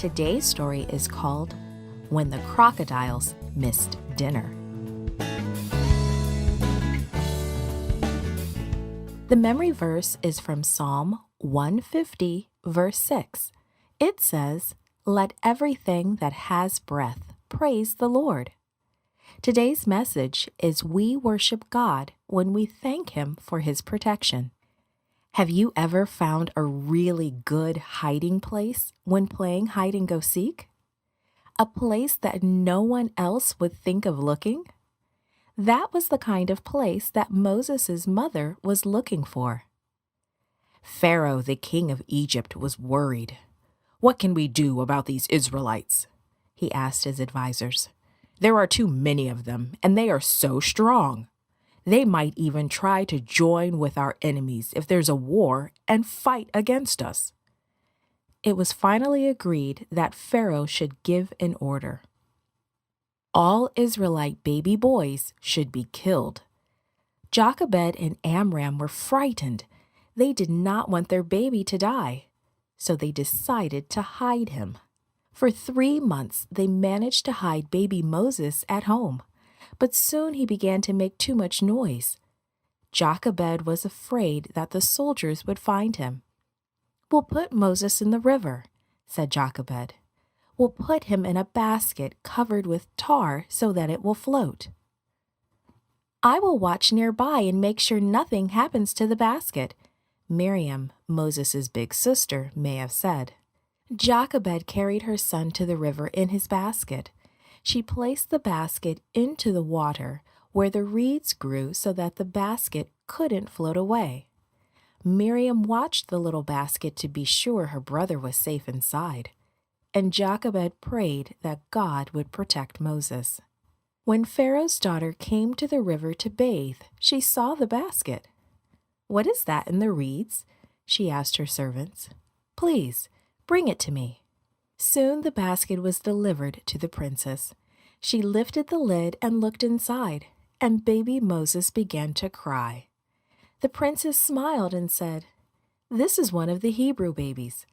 Today's story is called When the Crocodiles Missed Dinner. The memory verse is from Psalm 150, verse 6. It says, "Let everything that has breath praise the Lord." Today's message is we worship God when we thank Him for His protection. Have you ever found a really good hiding place when playing hide and go seek? A place that no one else would think of looking? That was the kind of place that Moses' mother was looking for. Pharaoh, the king of Egypt, was worried. "What can we do about these Israelites?" he asked his advisors. "There are too many of them, and they are so strong. They might even try to join with our enemies if there's a war and fight against us." It was finally agreed that Pharaoh should give an order. All Israelite baby boys should be killed. Jochebed and Amram were frightened. They did not want their baby to die, so they decided to hide him. For 3 months, they managed to hide baby Moses at home, but soon he began to make too much noise. Jochebed was afraid that the soldiers would find him. "We'll put Moses in the river," said Jochebed. "We'll put him in a basket covered with tar so that it will float. I will watch nearby and make sure nothing happens to the basket," Miriam, Moses' big sister, may have said. Jochebed carried her son to the river in his basket. She placed the basket into the water where the reeds grew so that the basket couldn't float away. Miriam watched the little basket to be sure her brother was safe inside, and Jochebed prayed that God would protect Moses. When Pharaoh's daughter came to the river to bathe, she saw the basket. "What is that in the reeds?" she asked her servants. "Please, bring it to me." Soon the basket was delivered to the princess. She lifted the lid and looked inside, and baby Moses began to cry. The princess smiled and said, "This is one of the Hebrew babies.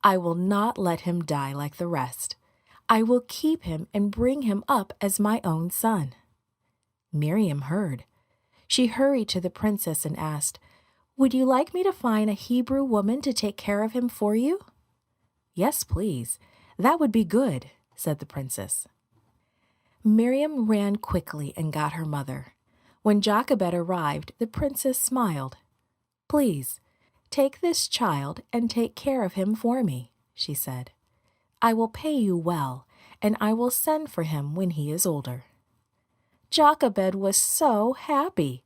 I will not let him die like the rest. I will keep him and bring him up as my own son." Miriam heard. She hurried to the princess and asked, "Would you like me to find a Hebrew woman to take care of him for you?" "Yes, please. That would be good," said the princess. Miriam ran quickly and got her mother. When Jochebed arrived, the princess smiled. "Please, take this child and take care of him for me," she said. "I will pay you well, and I will send for him when he is older." Jochebed was so happy.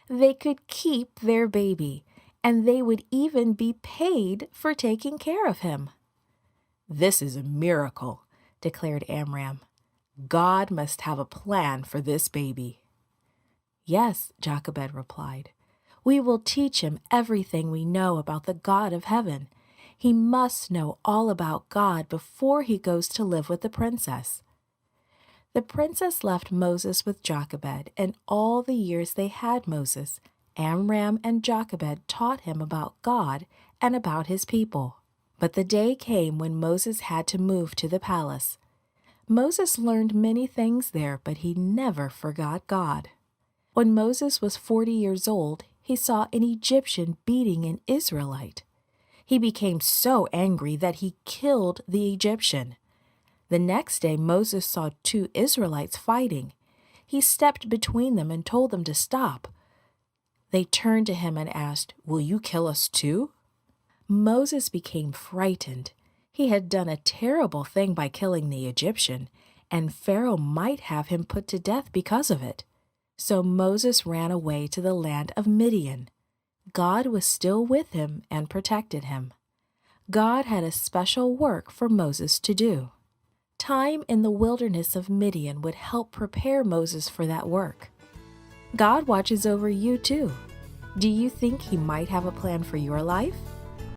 They could keep their baby, and they would even be paid for taking care of him. "This is a miracle," declared Amram. "God must have a plan for this baby." "Yes," Jochebed replied. "We will teach him everything we know about the God of heaven. He must know all about God before he goes to live with the princess." The princess left Moses with Jochebed, and all the years they had Moses, Amram and Jochebed taught him about God and about his people. But the day came when Moses had to move to the palace. Moses learned many things there, but he never forgot God. When Moses was 40 years old, he saw an Egyptian beating an Israelite. He became so angry that he killed the Egyptian. The next day, Moses saw 2 Israelites fighting. He stepped between them and told them to stop. They turned to him and asked, "Will you kill us too?" Moses became frightened. He had done a terrible thing by killing the Egyptian, and Pharaoh might have him put to death because of it. So Moses ran away to the land of Midian. God was still with him and protected him. God had a special work for Moses to do. Time in the wilderness of Midian would help prepare Moses for that work. God watches over you too. Do you think He might have a plan for your life?